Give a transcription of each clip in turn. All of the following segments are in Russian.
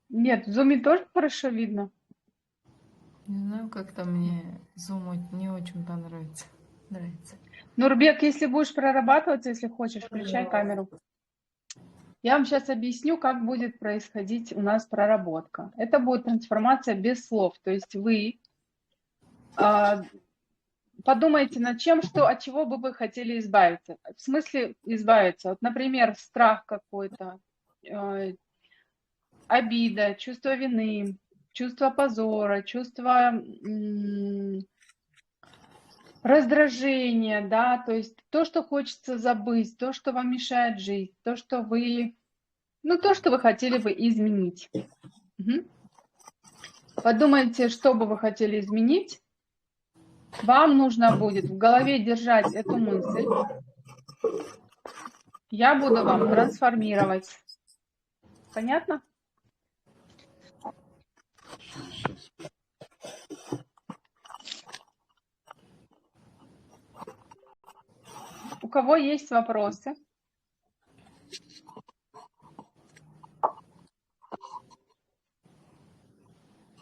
Нет, в зуме тоже хорошо видно. Не знаю, как-то мне Zoom не очень нравится. Нурбек, если будешь прорабатываться, если хочешь, включай камеру. Я вам сейчас объясню, как будет происходить у нас проработка. Это будет трансформация без слов. То есть вы подумайте над чем, от чего бы вы хотели избавиться. В смысле избавиться? Вот, например, страх какой-то, э, обида, чувство вины, чувство позора, чувство раздражение, да, то есть то, что хочется забыть, то, что вам мешает жить, то, что вы, ну, то, что вы хотели бы изменить. Мгм. Подумайте, что бы вы хотели изменить. Вам нужно будет в голове держать эту мысль. Я буду вам трансформировать. Понятно? У кого есть вопросы?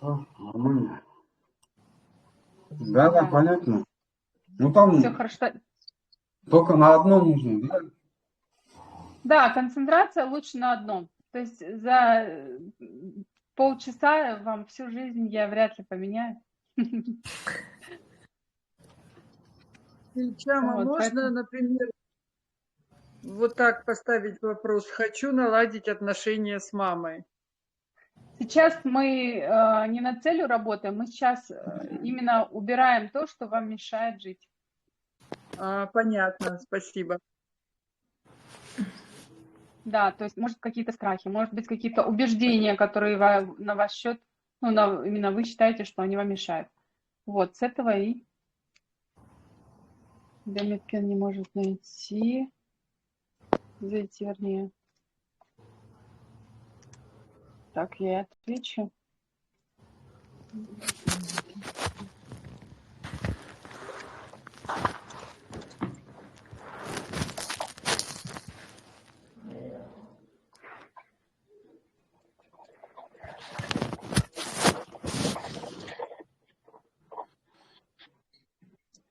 Нормально. Да, Да. понятно. Ну Все там хорошо. только на одном нужно, да? Да, концентрация лучше на одном. То есть за полчаса вам всю жизнь я вряд ли поменяю. Ильчама, Вот, можно, поэтому например, вот так поставить вопрос? Хочу наладить отношения с мамой. сейчас мы не над целью работаем, мы сейчас именно убираем то, что вам мешает жить. Понятно, спасибо. Да, то есть, может, какие-то страхи, может быть, какие-то убеждения, которые на ваш счет, ну, именно вы считаете, что они вам мешают. Вот, с этого и Демиткин не может зайти, вернее. Так, я отвечу.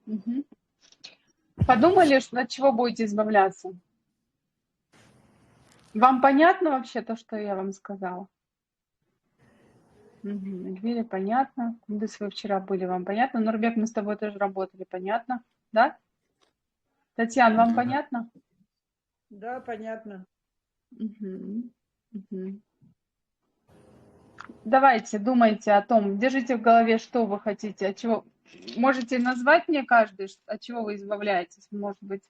Угу. Подумали, от чего будете избавляться? Вам понятно вообще то, что я вам сказала? Угу. Эльвире понятно. Кундыс, вы вчера были, вам понятно? Нурбек, мы с тобой тоже работали, понятно? Да? Татьяна, вам Да. понятно? Да, понятно. Угу. Угу. Давайте, думайте о том, держите в голове, что вы хотите, от чего. Можете назвать мне каждый, от чего вы избавляетесь? Может быть,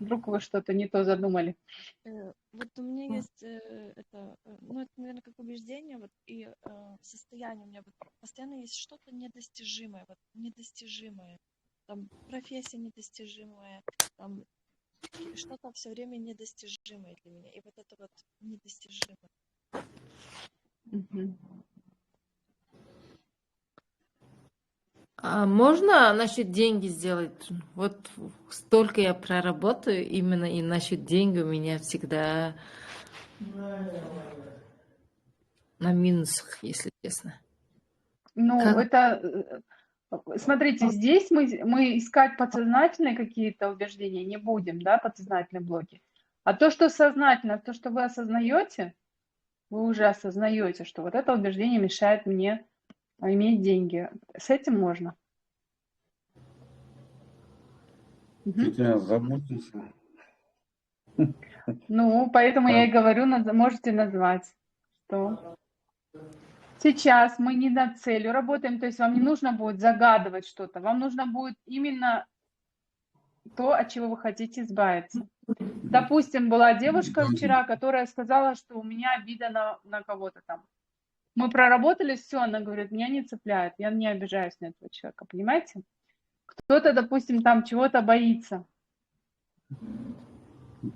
вдруг вы что-то не то задумали. Вот у меня есть ну, это, наверное, как убеждение, вот, и состояние у меня, вот, постоянно есть что-то недостижимое, вот, недостижимое, там, профессия недостижимая, там, что-то все время недостижимое для меня, и вот это вот недостижимое. Угу. А можно насчет деньги сделать? Вот столько я проработаю именно и насчет деньги у меня всегда на минусах, если честно. Ну, Как? это, смотрите, здесь мы искать подсознательные какие-то убеждения не будем, да, подсознательные блоки. А то, что сознательно, то, что вы осознаете, вы уже осознаете, что вот это убеждение мешает мне иметь деньги. С этим можно. Угу. Тебя заботиться. Ну, поэтому я и говорю, можете назвать, что сейчас мы не над целью работаем, то есть вам не нужно будет загадывать что-то, вам нужно будет именно то, от чего вы хотите избавиться. Допустим, была девушка вчера, которая сказала, что у меня обида на кого-то там. Мы проработали все, она говорит, меня не цепляет, я не обижаюсь на этого человека, понимаете? Кто-то, допустим, там чего-то боится.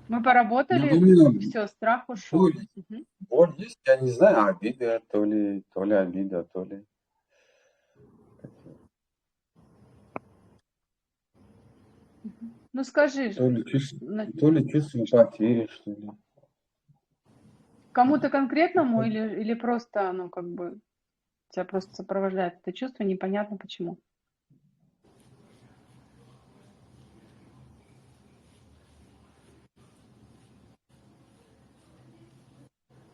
Мы Я поработали, думаю, все, страх ушел. боль, боль есть, я не знаю, обида, то ли обида, то ли. Ну скажи, То ли чувство потери, что ли. Кому-то конкретному или просто, ну, как бы, тебя просто сопровождает это чувство, непонятно почему?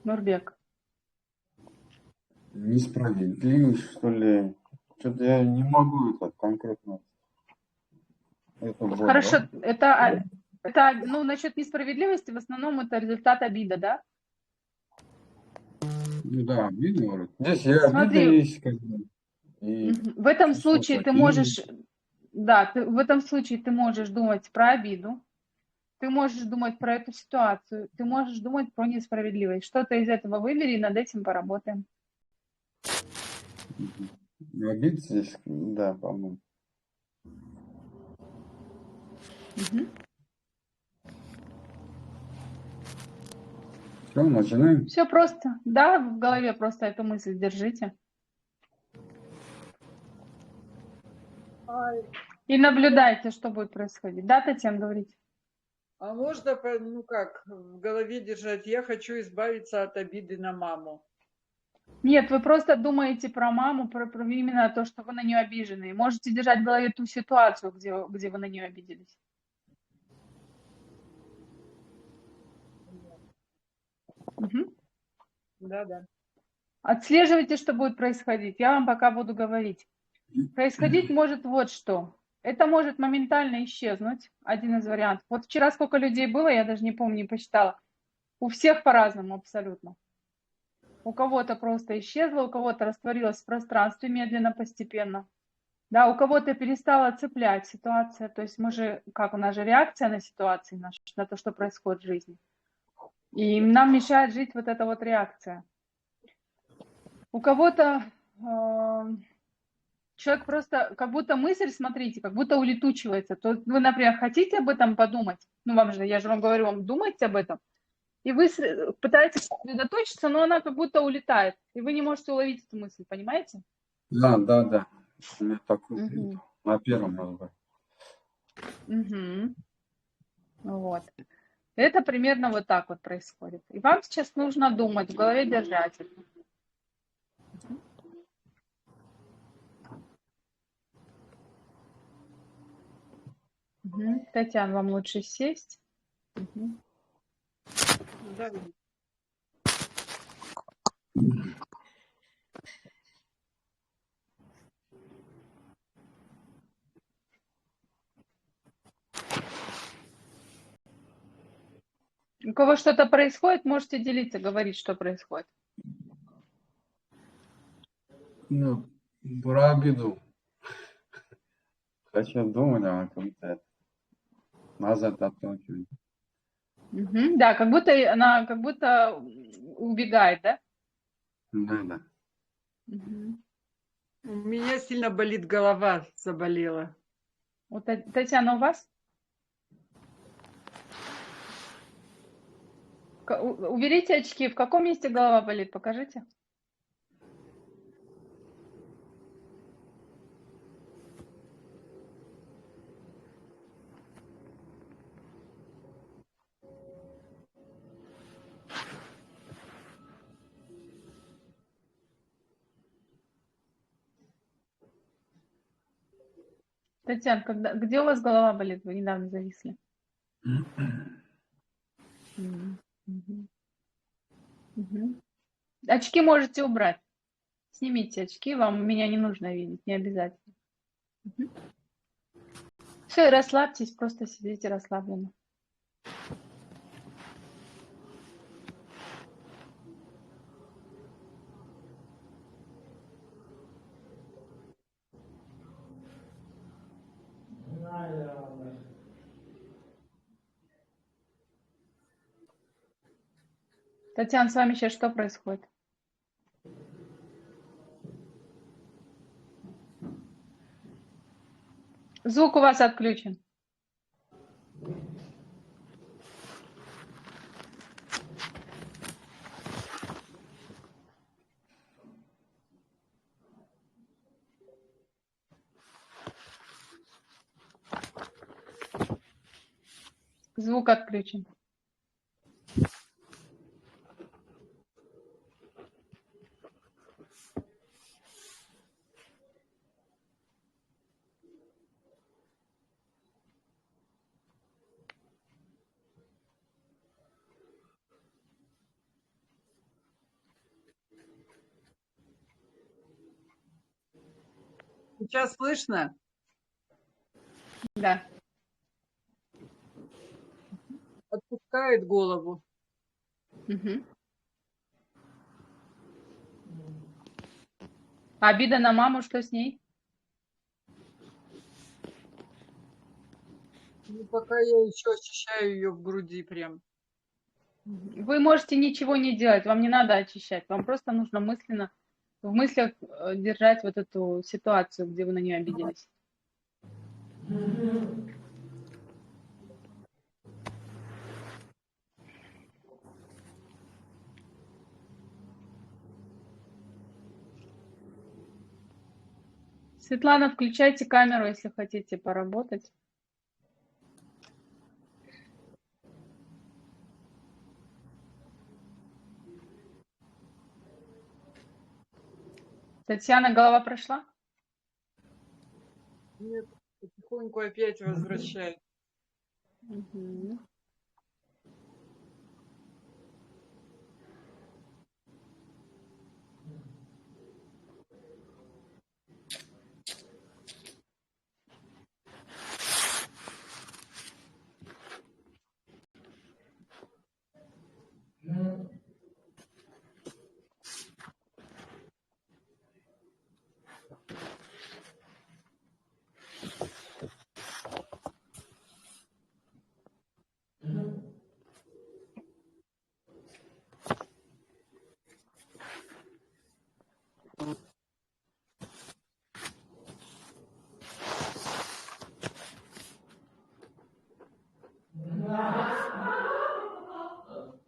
Нурбек. Несправедливость, что ли? Что-то я не могу это конкретно. Это вот, Хорошо, да? это, ну, насчет несправедливости, в основном это результат обида, да? Ну да, обида вроде. Здесь и обида Смотри, есть, как бы, и в этом чувство случае ты потери. можешь, да, в этом случае ты можешь думать про обиду, ты можешь думать про эту ситуацию, ты можешь думать про несправедливость. Что-то из этого выбери и над этим поработаем. Обид здесь, да, по-моему. Все, начинаем. Все просто, да, в голове просто эту мысль держите. Ай, И наблюдайте, что будет происходить. Да, Татьяна, говорите? а можно, ну как, в голове держать, я хочу избавиться от обиды на маму. Нет, вы просто думаете про маму, про именно то, что вы на нее обижены. И можете держать в голове ту ситуацию, где вы на нее обиделись. Мгм. Да-да. Отслеживайте, что будет происходить. Я вам пока буду говорить. Происходить может вот что. Это может моментально исчезнуть. Один из вариантов. Вот вчера сколько людей было, я даже не помню, не посчитала. У всех по-разному абсолютно. У кого-то просто исчезло, у кого-то растворилось в пространстве медленно, постепенно. Да, у кого-то перестала цеплять ситуация. То есть мы же, как у нас же реакция на ситуации, на то, что происходит в жизни. И нам мешает жить вот эта вот реакция. У кого-то человек просто, как будто мысль, смотрите, как будто улетучивается. То вы, например, хотите об этом подумать, ну вам же, я же вам говорю, вам думайте об этом, и вы пытаетесь сосредоточиться, но она как будто улетает, и вы не можете уловить эту мысль, понимаете? Да, да, да. У меня такой Угу. на первом разговоре. Угу. Вот. Это примерно вот так вот происходит. И вам сейчас нужно думать, в голове держать это. Угу. Татьяна, вам лучше сесть. Угу. Да. У кого что-то происходит, можете делиться, говорить, что происходит. Ну, про обиду. Хочу думать, а как-то назад отталкивает. Угу. Да, как будто она как будто убегает, да? Да, да. Угу. У меня сильно болит голова, заболела. Вот, Татьяна, у вас? Уберите очки. В каком месте голова болит? Покажите. Татьяна, где у вас голова болит? Вы недавно зависли. Мгм. Мгм. Мгм. Очки можете убрать. Снимите очки, вам меня не нужно видеть, не обязательно. Все, и расслабьтесь, просто сидите расслабленно. Татьяна, с вами сейчас что происходит? Звук у вас отключен. Звук отключен. Сейчас слышно? Да. Отпускает голову. Мгм. Обида на маму, что с ней? Ну, пока я еще ощущаю ее в груди прям. Вы можете ничего не делать, вам не надо очищать, вам просто нужно мысленно, в мыслях держать вот эту ситуацию, где вы на нее обиделись. Светлана, включайте камеру, если хотите поработать. Татьяна, голова прошла? Нет, потихоньку опять возвращает. Мгм.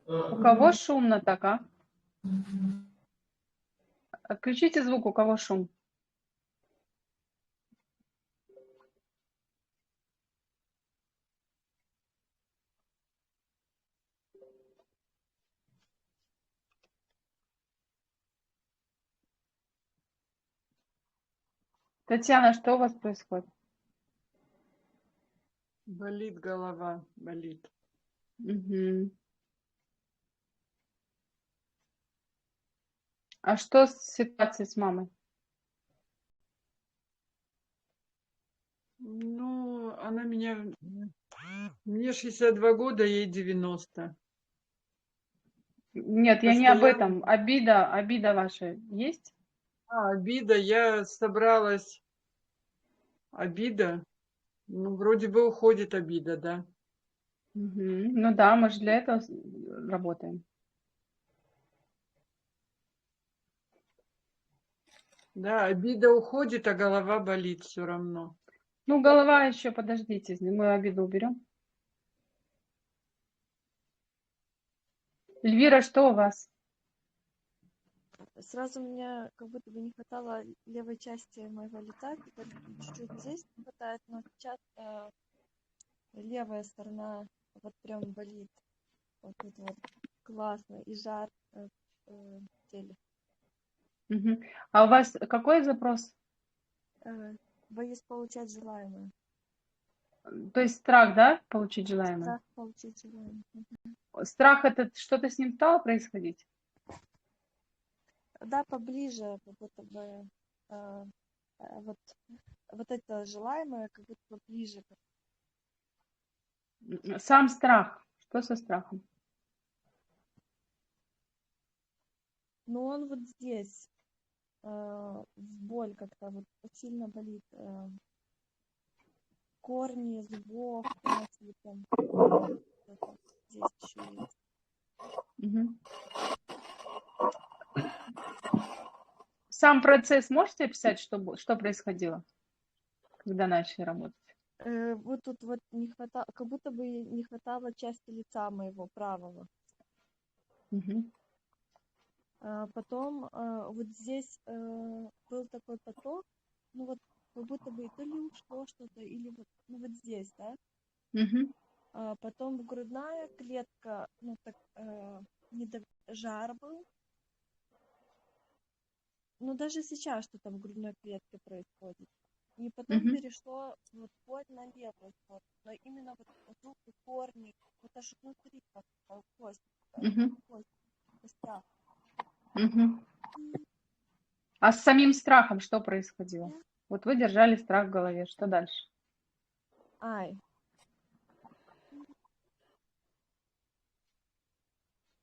У кого шумно так, а? Отключите звук, у кого шум. Татьяна, что у вас происходит? Болит голова, болит. Мгм. А что с ситуацией с мамой? Ну, она меня... Мне 62 года, ей 90. Нет, я не об Постоянно... этом. Обида ваша есть? обида. Я собралась... Обида? Ну, вроде бы уходит обида, да. Мгм. Ну да, мы же для этого работаем. Да, обида уходит, а голова болит все равно. Ну, голова еще, подождите, мы обиду уберем. Эльвира, что у вас? Сразу мне как будто бы не хватало левой части моего лица, теперь чуть-чуть здесь не хватает, но сейчас левая сторона вот прям болит. Вот тут вот классно и жар в теле. Мгм. А у вас какой запрос? Боюсь получать желаемое. То есть страх, да, получить желаемое? Страх получить желаемое. Страх это что-то с ним стало происходить? Да, поближе, как будто бы э, вот, вот это желаемое, как будто бы ближе. Сам страх. Что со страхом? Но он вот здесь, в боль как-то вот сильно болит. Корни зубов, знаете, там это здесь еще есть. Мгм. Сам процесс можете описать, что происходило, когда начали работать? Вот тут вот не хватало, как будто бы не хватало части лица моего правого. Мгм. Потом вот здесь был такой поток, ну вот как будто бы то ли ушло что-то, или вот, ну вот здесь, да. Мгм. Потом грудная клетка, ну так жар был. Ну даже сейчас что-то в грудной клетке происходит. И потом Мгм. перешло вот вплоть на левую сторону. Но именно вот зубы, корни, вот аж внутри, как кость, Мгм. кость, костях. Мгм. А с самим страхом что происходило? Вот вы держали страх в голове. Что дальше? Ай,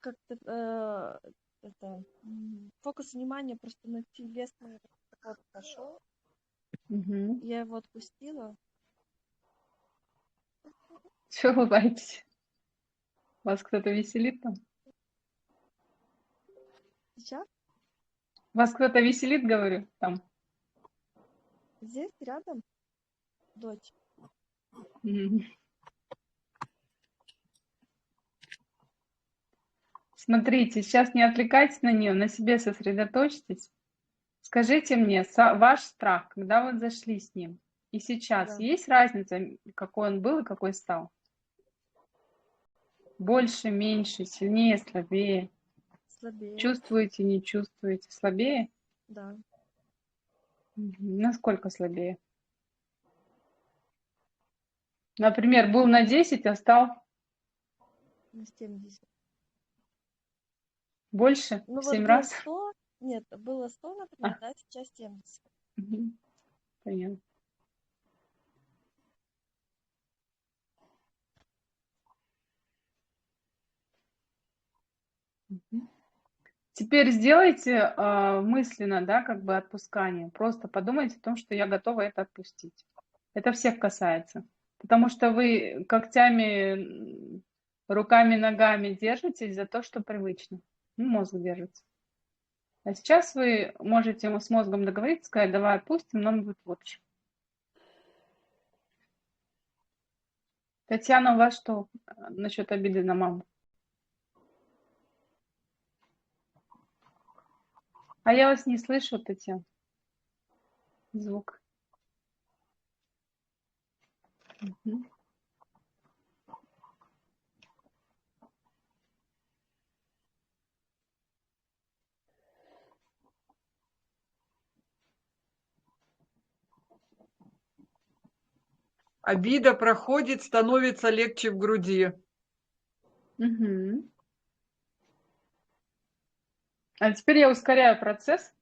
как-то фокус внимания просто на телесный вот пошел. Угу. Я его отпустила. Чего улыбаетесь? Вас кто-то веселит там? Сейчас Вас кто-то веселит, говорю, там? здесь рядом дочь. Мгм. Смотрите, сейчас не отвлекайтесь на нее, на себе сосредоточьтесь. Скажите мне, ваш страх, когда вы зашли с ним, и сейчас Да, есть разница, какой он был и какой стал? Больше, меньше, сильнее, слабее? слабее. Чувствуете, не чувствуете? Слабее? Да, Мгм. Насколько слабее? Например, был на 10, а стал на 70. больше? Ну В вот 7 был раз? 100, нет, было 100, например, А, да, сейчас 70. мгм. Понятно. Мгм. Теперь сделайте мысленно, да, как бы отпускание. Просто подумайте о том, что я готова это отпустить. Это всех касается. Потому что вы когтями, руками, ногами держитесь за то, что привычно. Ну, мозг держится. А сейчас вы можете с мозгом договориться, сказать, давай отпустим, нам будет лучше. Татьяна, у вас что насчет обиды на маму? А я вас не слышу, Татьяна. Звук. Мгм. Обида проходит, становится легче в груди. Мгм. А теперь я ускоряю процесс,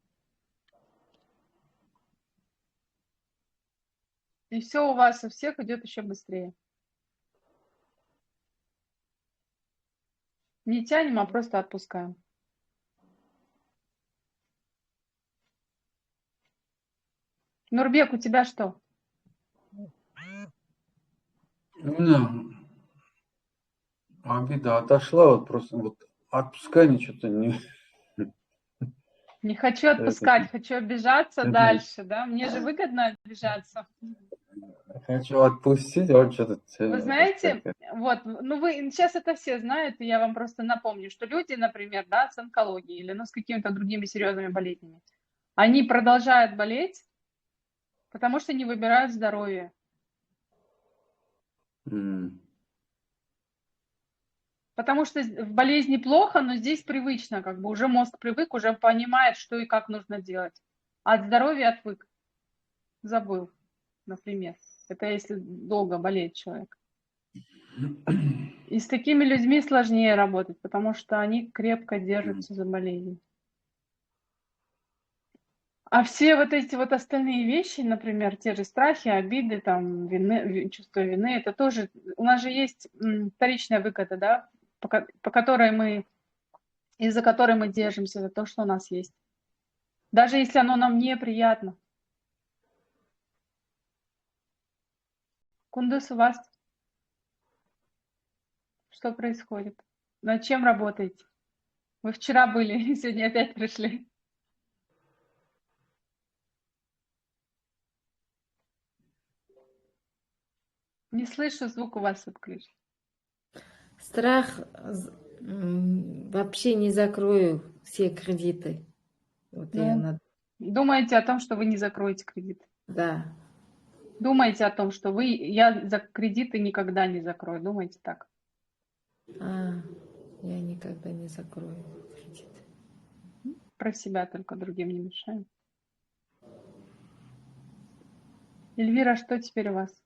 и все у вас у всех идет еще быстрее. Не тянем, а просто отпускаем. Нурбек, у тебя что? У меня обида отошла, вот просто вот отпускание что-то не... Не хочу это, отпускать, хочу обижаться это, дальше, да? Мне же выгодно обижаться. хочу отпустить, а вот что-то Вы вот знаете, как-то. вот, ну вы сейчас это все знают, и я вам просто напомню, что люди, например, да, с онкологией или ну, с какими-то другими серьезными болезнями, они продолжают болеть, потому что не выбирают здоровье. М. Потому что в болезни плохо, но здесь привычно, как бы уже мозг привык, уже понимает, что и как нужно делать. А от здоровья отвык, забыл, например. Это если долго болеет человек. И с такими людьми сложнее работать, потому что они крепко держатся за болезнь. А все вот эти вот остальные вещи, например, те же страхи, обиды, там, чувство вины, это тоже, у нас же есть вторичная выгода, да, по которой мы, из-за которой мы держимся, за то, что у нас есть. Даже если оно нам неприятно. Кундус, у вас что происходит? Над чем работаете? Вы вчера были, и сегодня опять пришли. Не слышу, звук у вас отключен. Страх вообще не закрою все кредиты. Вот я Ну, думаете о том, что вы не закроете кредит. да. Думаете о том, что я за кредиты никогда не закрою. Думаете так. А, я никогда не закрою кредит. Про себя только другим не мешаем. Эльвира, что теперь у вас?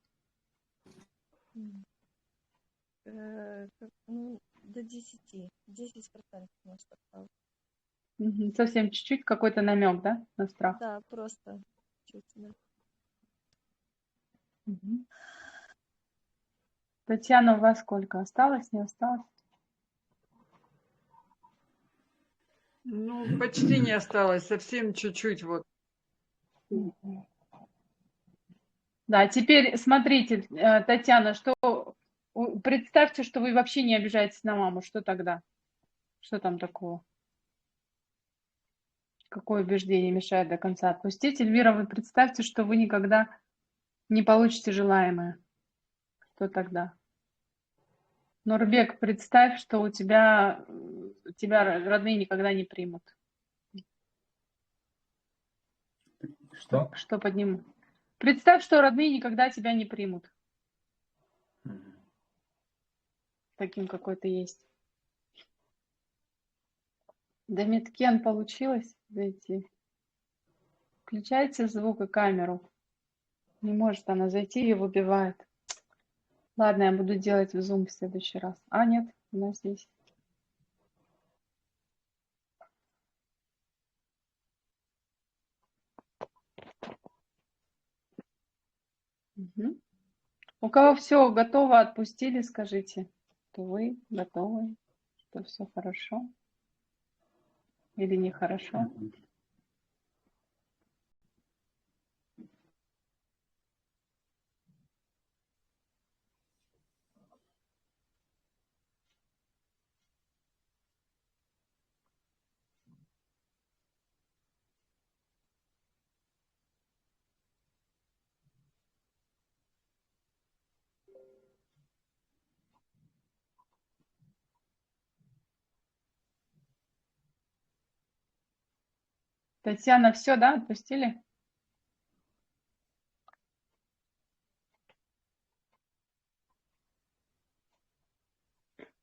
Ну, до 10. 10% может осталось. Совсем чуть-чуть, какой-то намек, да, на страх? Да, просто чуть, да. Мгм. Татьяна, у вас сколько? Осталось, не осталось? Ну, почти не осталось, совсем чуть-чуть вот. Мгм. Да, теперь смотрите, Татьяна, представьте, что вы вообще не обижаетесь на маму, что тогда? Что там такого? Какое убеждение мешает до конца отпустить? Эльвира, вы представьте, что вы никогда не получите желаемое. Что тогда? Нурбек, представь, что тебя родные никогда не примут. Что? Что подниму? Представь, что родные никогда тебя не примут, Мгм. таким какой ты есть. Дамиткен получилось зайти. Включайте звук и камеру. Не может она зайти и выбивает. Ладно, я буду делать в Zoom в следующий раз. А, нет, у нас здесь. Мгм. У кого все готово, отпустили, скажите, что вы готовы, что все хорошо или нехорошо. Татьяна, все, да, отпустили?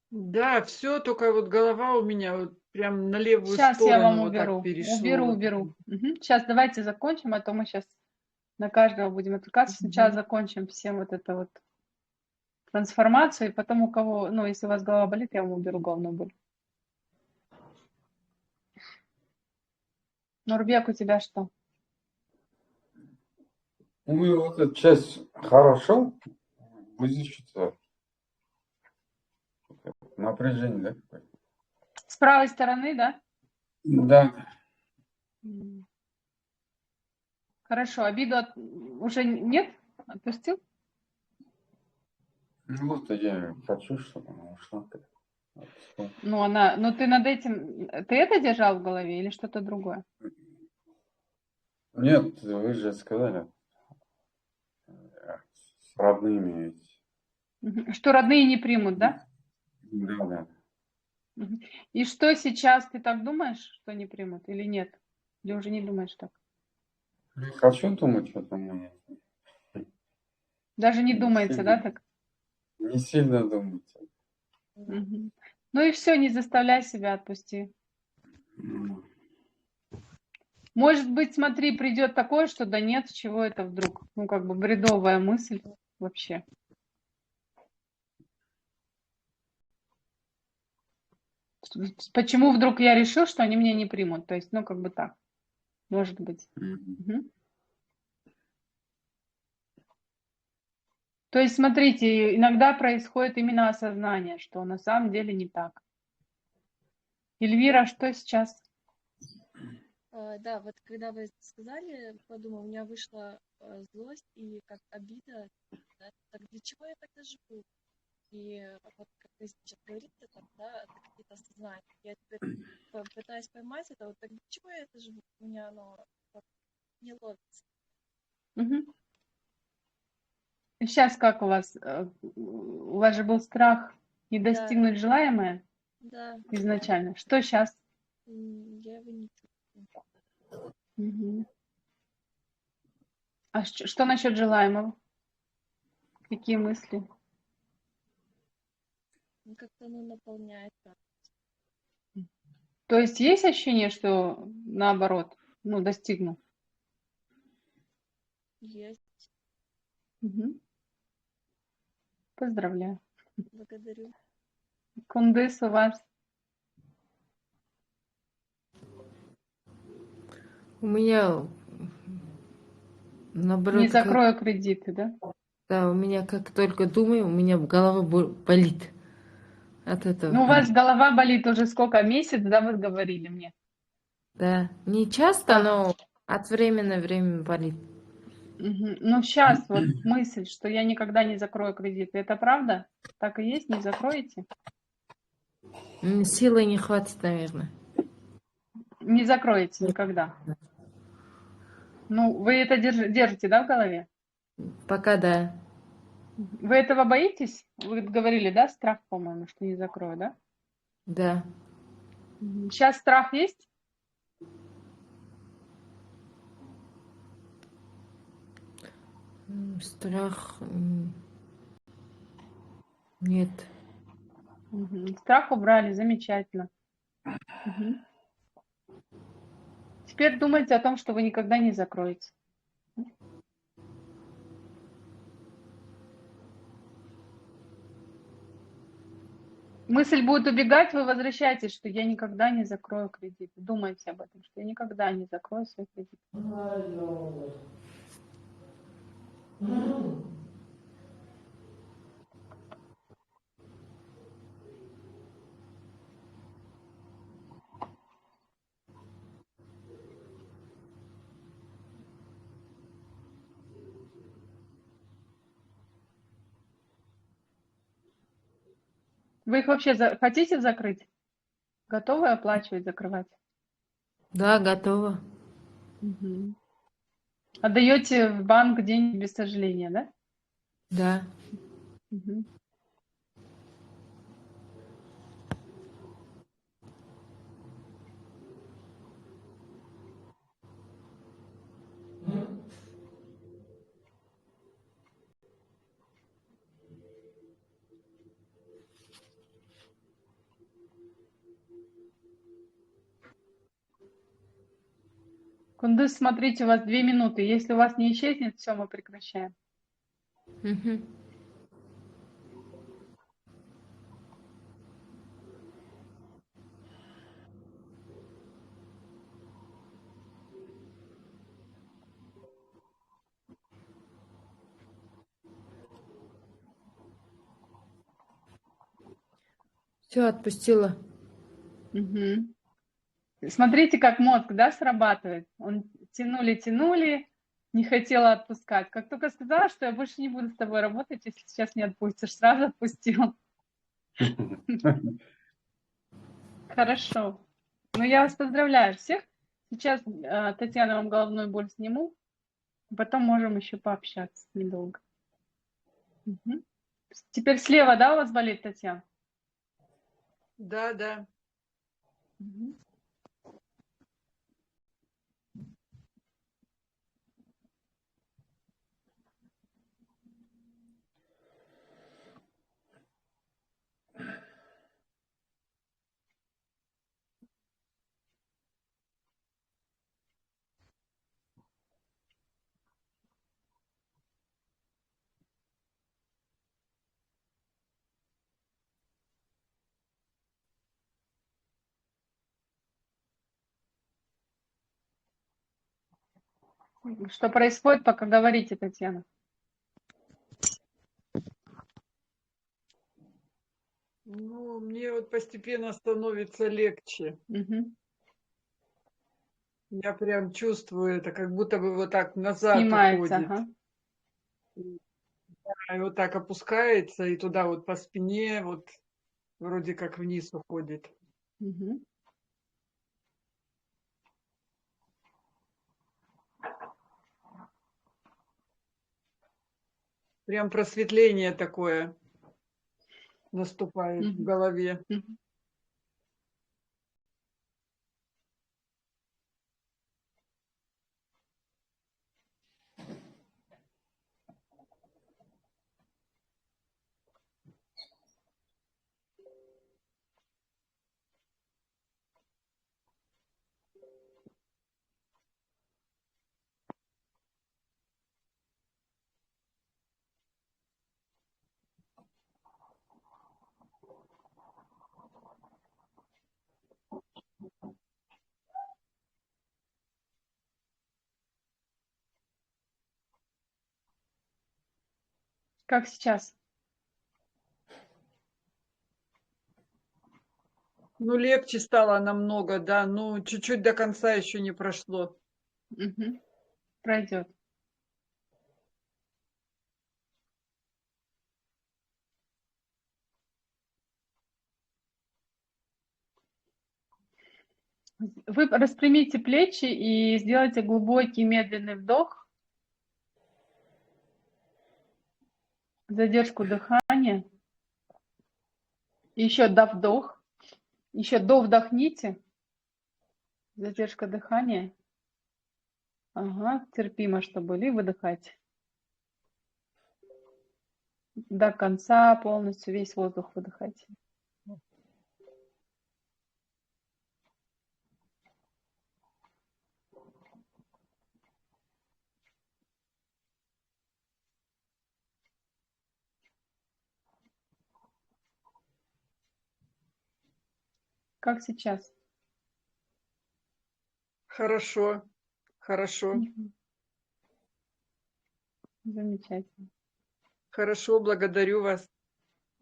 Да, все, только вот голова у меня вот прям на левую Сейчас я вам сторону вот так уберу. перешло. Уберу. Сейчас давайте закончим, а то мы сейчас на каждого будем отвлекаться. Сначала Мгм. закончим всем вот это вот трансформацию, и потом у кого, ну, если у вас голова болит, я вам уберу головную боль. Нурбек, у тебя что? Ну, вот эта часть хорошо. Вот здесь что-то напряжение, да, какое-то? С правой стороны, да? Да. М. Хорошо, уже нет? Отпустил? Ну, вот я хочу, чтобы она ушла. Отпускай. Ну ты над этим, ты это держал в голове или что-то другое? Нет, вы же сказали, с родными ведь. Что родные не примут, да? Да, да. Мгм. И что сейчас, ты так думаешь, что не примут или нет? Или уже не думаешь так? Не хочу думать, что там у меня. Даже не Не думается, да, сильно, так? не сильно думать. Мгм. Ну и все, не заставляй себя, отпусти. М. Может быть, смотри, придет такое, что да нет, с чего это вдруг? Ну, как бы бредовая мысль вообще. Почему вдруг я решил, что они меня не примут? То есть, ну, как бы так, может быть. Мгм. Мгм. То есть, смотрите, иногда происходит именно осознание, что на самом деле не так. Эльвира, что сейчас? Да, вот когда вы сказали, подумала, у меня вышла злость и как обида. Да, так для чего я тогда живу? И вот как вы сейчас говорите, там, да, это какие-то осознания. Я теперь пытаюсь поймать это, вот так для чего я это живу? У меня оно вот не ловится. Мгм. Сейчас как у вас? У вас же был страх не Да, достигнуть желаемое да, изначально. Что сейчас? я его не чувствую. А что насчет желаемого? Какие мысли? Ну, как-то оно наполняет. Так. То есть есть ощущение, что наоборот, ну, достигну? Есть, Мгм. Поздравляю. благодарю. Кундыс у вас У меня не наоборот, закрою кредиты, да? Да, у меня как только думаю, у меня голова болит от этого. Ну, у вас голова болит уже сколько? Месяц, да, вы говорили мне? Да, не часто, Так, но от времени на время болит. ну сейчас вот мысль, что я никогда не закрою кредит, это правда? Так и есть, не закроете? Силы не хватит, наверное. Не закроете никогда. Ну, вы это держите, да, в голове? Пока да. Вы этого боитесь? Вы говорили, да, страх, по-моему, что не закрою, да? Да. Сейчас страх есть? Страх нет. Страх убрали, замечательно. Мгм. Теперь думайте о том, что вы никогда не закроете. Мысль будет убегать, вы возвращаетесь, что я никогда не закрою кредит. Думайте об этом, что я никогда не закрою свой кредит. Вы их вообще хотите закрыть? Готовы оплачивать, закрывать? Да, готово. Мгм. Отдаете в банк деньги без сожаления, да? Да. Мгм. Кундыз, смотрите, у вас 2 минуты. Если у вас не исчезнет, все, мы прекращаем. Мгм. Все, отпустила. Мгм. Смотрите, как мозг, да, срабатывает. Он тянули, не хотела отпускать. Как только сказала, что я больше не буду с тобой работать, если сейчас не отпустишь, сразу отпустил. Хорошо. Ну, я вас поздравляю всех. Сейчас, Татьяна, вам головную боль сниму. Потом можем еще пообщаться недолго. Мгм. Теперь слева, да, у вас болит, Татьяна? Да, да. Мгм. Что происходит, пока говорите, Татьяна? Ну, мне вот постепенно становится легче. Мгм. Я прям чувствую это, как будто бы вот так назад Снимается, уходит. ага. И вот так опускается, и туда вот по спине вот вроде как вниз уходит. Мгм. Прям просветление такое наступает в Мгм. голове. Мгм. Как сейчас? Ну, легче стало намного, да. Ну, чуть-чуть до конца еще не прошло. Мгм. Пройдет. Вы распрямите плечи и сделайте глубокий медленный вдох, задержку дыхания, еще вдох, еще вдохните, задержка дыхания. Ага, терпимо, что были, выдыхайте. До конца полностью весь воздух выдыхайте. Как сейчас? Хорошо, хорошо, Мгм. Замечательно. хорошо, благодарю вас.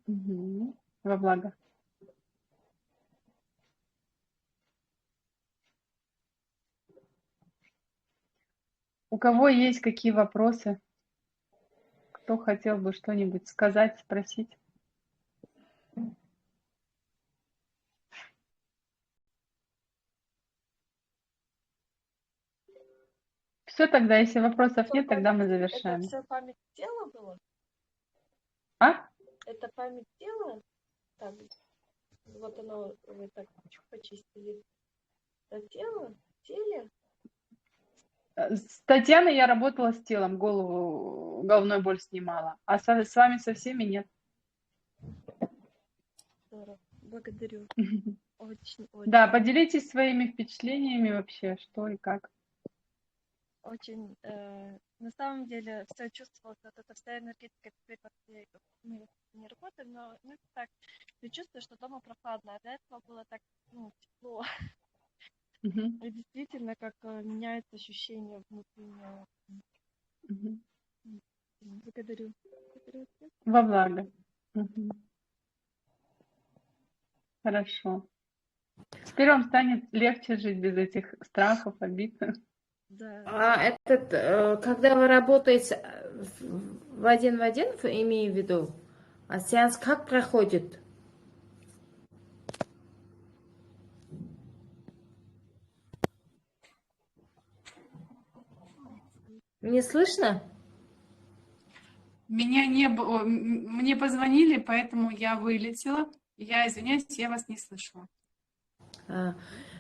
Мгм. Во благо. У кого есть какие вопросы? Кто хотел бы что-нибудь сказать, спросить? Все тогда, если вопросов Всё нет, тогда мы Это завершаем. все память тела было? А? Это память тела? Так, вот оно, вы так почистили. Это тело? В теле? С Татьяной я работала с телом, головную боль снимала. А с вами со всеми нет. Здорово. Благодарю. Очень, Да, очень, поделитесь своими впечатлениями вообще, что и как. очень. На самом деле все чувствовалось, вот эта вся энергетика теперь вот мы не работаем, но ну, так, ты чувствуешь, что дома прохладно, а до этого было так, ну, тепло. Мгм. И действительно, как меняется ощущение внутреннее. Мгм. Благодарю. Благодарю всех. Во благо. Мгм. Хорошо. Теперь вам станет легче жить без этих страхов, обид. Да. Когда вы работаете в один, имею в виду, а сеанс как проходит? Не слышно? Меня не было, мне позвонили, поэтому я вылетела. Я извиняюсь, я вас не слышала.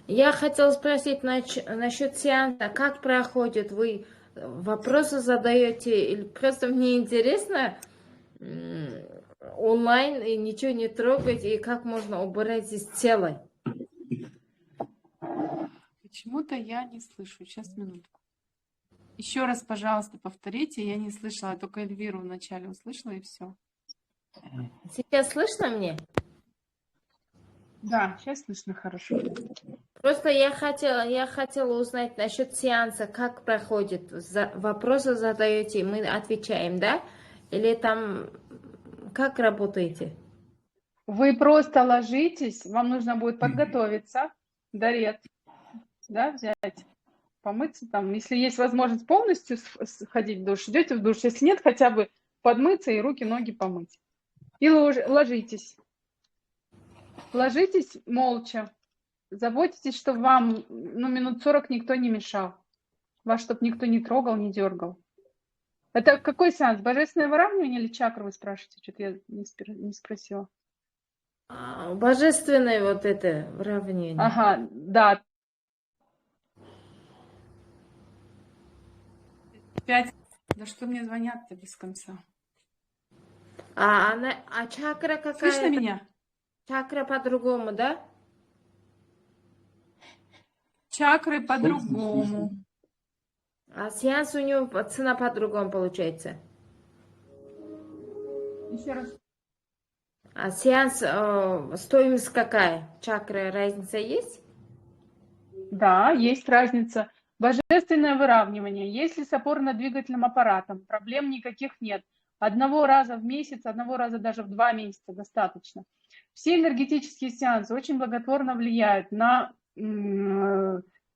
Я хотела спросить насчет сеанса. Как проходит? Вы вопросы задаете? Или просто мне интересно онлайн и ничего не трогать, и как можно убрать из тела? Почему-то я не слышу. Сейчас, минутку. Еще раз, пожалуйста, повторите. Я не слышала, я только Эльвиру вначале услышала, и все. Сейчас слышно мне? Да, сейчас слышно хорошо. Просто я хотела узнать насчет сеанса, как проходит. Вопросы задаете, мы отвечаем, да? Или там как работаете? Вы просто ложитесь, вам нужно будет подготовиться, дарет, да, взять, помыться там. Если есть возможность полностью сходить в душ, идете в душ. Если нет, хотя бы подмыться и руки, ноги помыть. И ложитесь. Ложитесь молча. Заботитесь, чтобы вам минут 40 никто не мешал. Вас, чтобы никто не трогал, не дергал. Это какой сеанс? Божественное выравнивание или чакры, вы спрашиваете? Что-то я не спросила. Божественное вот это выравнивание. Ага, да. 5. Да что мне звонят-то без конца? А чакра Слышно какая? меня? Чакра по-другому, да? Чакры Слышно, по-другому. А сеанс у него цена по-другому получается. Еще раз. А сеанс, стоимость какая? Чакра, разница есть? Да, есть разница. Божественное выравнивание. Если с опорно-двигательным аппаратом, проблем никаких нет. Одного раза в месяц, одного раза даже в 2 месяца достаточно. Все энергетические сеансы очень благотворно влияют на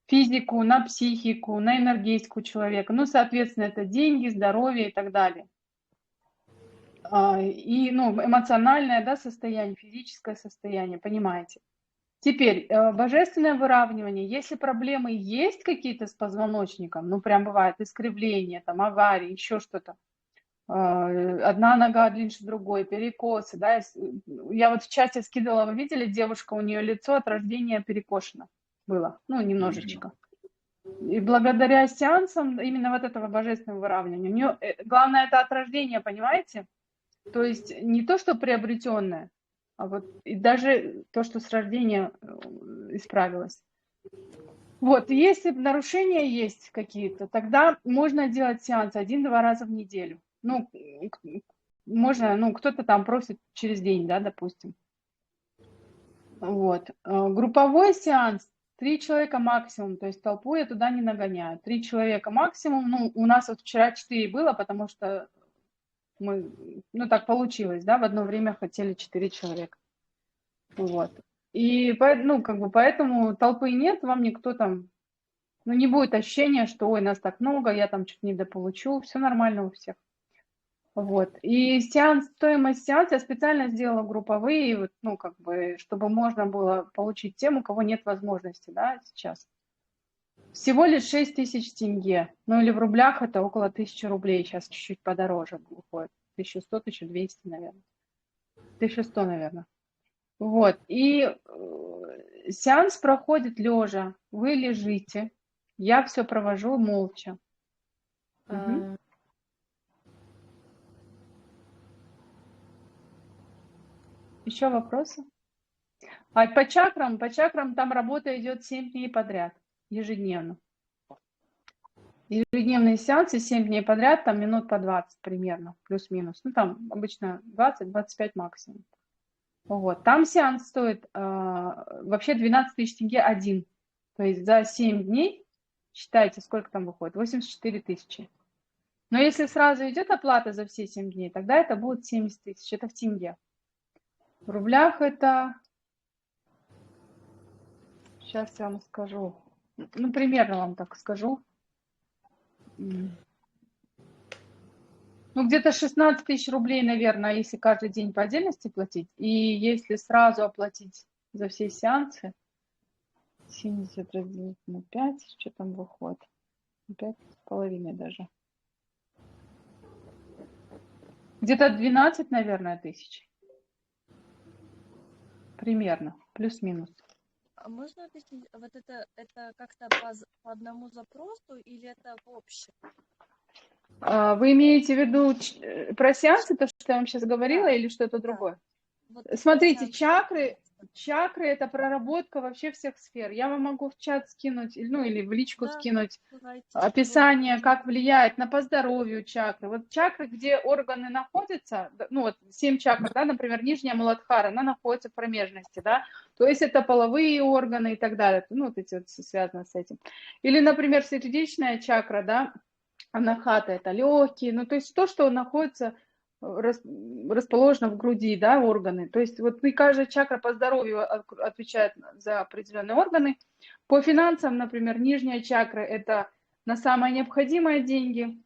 физику, на психику, на энергетику человека. Ну, соответственно, это деньги, здоровье и так далее. И эмоциональное, да, состояние, физическое состояние, понимаете. Теперь, божественное выравнивание. Если проблемы есть какие-то с позвоночником, ну, прям бывает искривление, там, аварии, еще что-то, одна нога длиннее другой, перекосы, да, я вот в чате скидывала, вы видели, девушка, у нее лицо от рождения перекошено было, ну, немножечко. И благодаря сеансам именно вот этого божественного выравнивания, у нее, главное, это от рождения, понимаете? То есть не то, что приобретенное, а вот и даже то, что с рождения исправилось. Вот, если нарушения есть какие-то, тогда можно делать сеанс 1-2 раза в неделю. Ну, можно, ну, кто-то там просит через день, да, допустим. Вот. Групповой сеанс 3 человека максимум, то есть толпу я туда не нагоняю. 3 человека максимум, ну, у нас вот вчера 4 было, потому что мы, ну, так получилось, да, в одно время хотели 4 человека. Вот. И, ну, как бы, поэтому толпы нет, вам никто там, ну, не будет ощущения, что, ой, нас так много, я там чуть не дополучу, все нормально у всех. Вот. И стоимость сеанса я специально сделала групповые, вот, ну, как бы, чтобы можно было получить тем, у кого нет возможности, да, сейчас. Всего лишь 6 тысяч тенге. Ну, или в рублях это около 1000 рублей. Сейчас чуть-чуть подороже выходит. 1100, 1200, наверное. 1100, наверное. Вот. И сеанс проходит лежа. Вы лежите. Я все провожу молча. Угу. Еще вопросы? А по чакрам там работа идет 7 дней подряд, ежедневно. Ежедневные сеансы 7 дней подряд, там минут по 20 примерно, плюс-минус. Ну, там обычно 20-25 максимум. Вот. Там сеанс стоит вообще 12 тысяч тенге один. То есть за 7 дней, считайте, сколько там выходит, 84 тысячи. Но если сразу идет оплата за все 7 дней, тогда это будет 70 тысяч. Это в тенге. В рублях это... Сейчас я вам скажу. Ну, примерно вам так скажу. Ну, где-то 16 тысяч рублей, наверное, если каждый день по отдельности платить. И если сразу оплатить за все сеансы, 70 разделить на 5, что там выходит? 5,5 даже. Где-то 12, наверное, тысяч. Примерно, плюс-минус. А можно объяснить, вот это как-то по одному запросу или это в общем? Вы имеете в виду про сеансы, то, что я вам сейчас говорила, или что-то другое? Вот смотрите, чакры это проработка вообще всех сфер. Я вам могу в чат скинуть, ну или в личку скинуть описание, как влияет на по здоровью чакры. Вот чакры, где органы находятся, ну вот 7 чакр, да, например, нижняя Муладхара, она находится в промежности, да, то есть это половые органы и так далее, ну вот эти вот связано с этим. Или, например, сердечная чакра, да, анахата, это легкие, ну то есть то, что находится расположено в груди, да, органы. То есть вот и каждая чакра по здоровью отвечает за определенные органы. По финансам, например, нижняя чакра – это на самое необходимое деньги.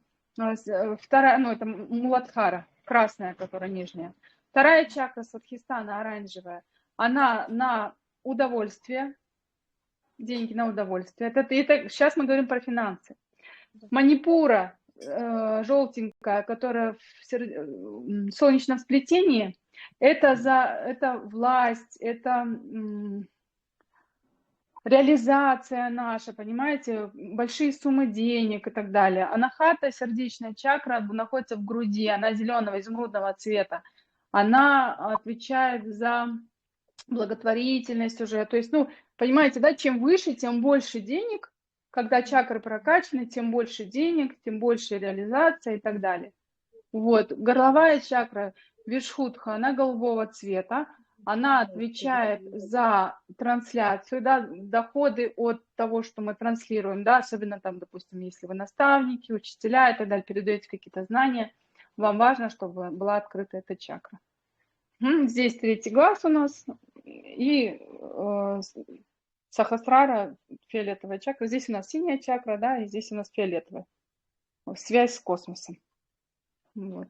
Вторая, ну это Муладхара, красная, которая нижняя. Вторая чакра, Свадхистана, оранжевая, она на удовольствие, деньги на удовольствие. Это сейчас мы говорим про финансы. Манипура, желтенькая, которая в солнечном сплетении, это власть, это реализация наша, понимаете, большие суммы денег и так далее. Анахата, сердечная чакра, находится в груди, она зеленого, изумрудного цвета. Она отвечает за благотворительность уже. То есть, ну, понимаете, да, чем выше, тем больше денег. Когда чакры прокачаны, тем больше денег, тем больше реализация и так далее. Вот. Горловая чакра, Вишхутха, она голубого цвета. Она отвечает за трансляцию, да, доходы от того, что мы транслируем, да, особенно там, допустим, если вы наставники, учителя и так далее, передаете какие-то знания. Вам важно, чтобы была открыта эта чакра. Здесь третий глаз у нас и сахасрара, фиолетовая чакра. Здесь у нас синяя чакра, да, и здесь у нас фиолетовая. Связь с космосом. Вот.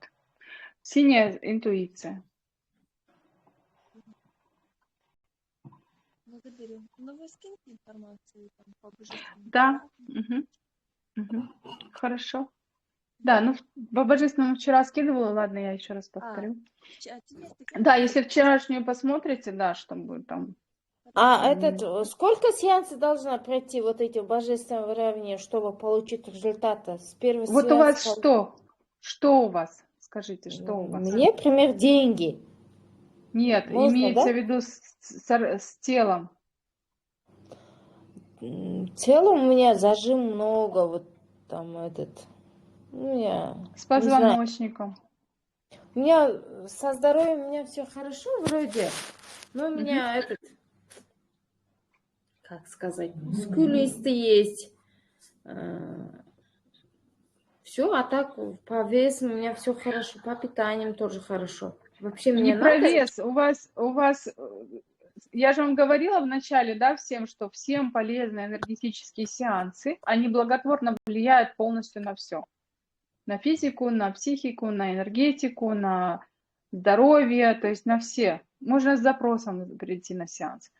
Синяя интуиция. Благодарю. Ну, вы скиньте информацию там, по божественным Да. правилам. Хорошо. Да, ну по божественному вчера скидывала, ладно, я еще раз повторю. Теперь Да, если вчерашнюю посмотрите, да, что будет там. А сколько сеансов должна пройти вот эти божественные выравнивания, чтобы получить результаты с первого Вот у вас сеанса? что? Что у вас? Скажите, что у вас? Мне, например, деньги. Нет, Можно, имеется да? в виду с телом. В целом у меня зажим много, вот там ну я С не знаю. позвоночником. У меня со здоровьем у меня все хорошо вроде, но у меня как сказать, мускулисты есть. Все, а так по весу у меня все хорошо, по питаниям тоже хорошо. Вообще Не мне про надо. вес. У вас, я же вам говорила в начале, да, всем, что всем полезны энергетические сеансы. Они благотворно влияют полностью на все. На физику, на психику, на энергетику, на здоровье, то есть на все. Можно с запросом прийти на сеанс.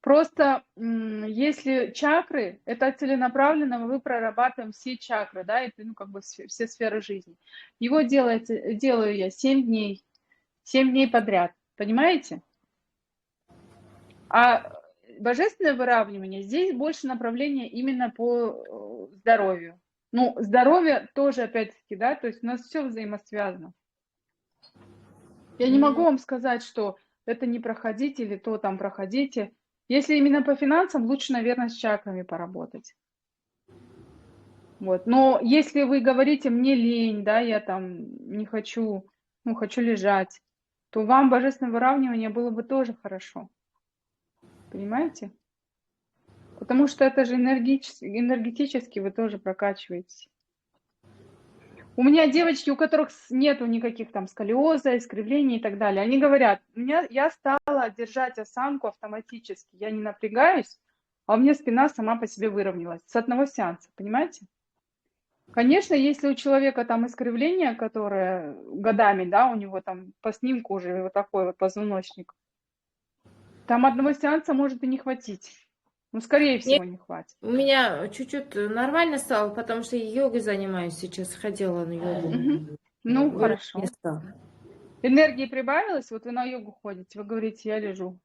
Просто если чакры, это целенаправленно мы прорабатываем все чакры, да, это ну, как бы все сферы жизни. Его делаю я 7 дней подряд, понимаете? А божественное выравнивание, здесь больше направления именно по здоровью. Ну, здоровье тоже, опять-таки, да, то есть у нас все взаимосвязано. Я не могу вам сказать, что это не проходите или то там проходите. Если именно по финансам, лучше, наверное, с чакрами поработать. Вот. Но если вы говорите, мне лень, да, я там не хочу, ну, хочу лежать, то вам божественное выравнивание было бы тоже хорошо. Понимаете? Потому что это же энергетически вы тоже прокачиваетесь. У меня девочки, у которых нету никаких там сколиоза, искривлений и так далее, они говорят, я стала держать осанку автоматически, я не напрягаюсь, а у меня спина сама по себе выровнялась с одного сеанса, понимаете? Конечно, если у человека там искривление, которое годами, да, у него там по снимку уже вот такой вот позвоночник, там одного сеанса может и не хватить. Ну, скорее всего, не хватит. У меня чуть-чуть нормально стало, потому что я йогой занимаюсь сейчас, ходила на йогу. Ну, хорошо. Не стало. Энергии прибавилось? Вот вы на йогу ходите, вы говорите, я лежу.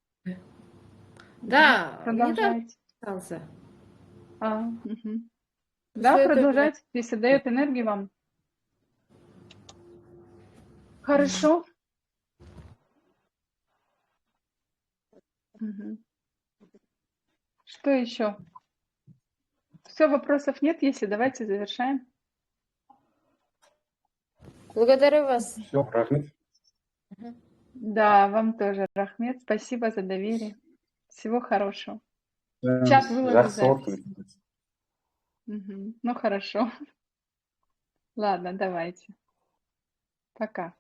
Да, Продолжайте. остался. Да, После этого продолжайте, если дает энергию вам. Хорошо. Что еще? Все, вопросов нет, если давайте завершаем. Благодарю вас. Все, Рахмет. Да, вам тоже, Рахмет. Спасибо за доверие. Всего хорошего. Чат выложу запись. Ну, хорошо. Ладно, давайте. Пока.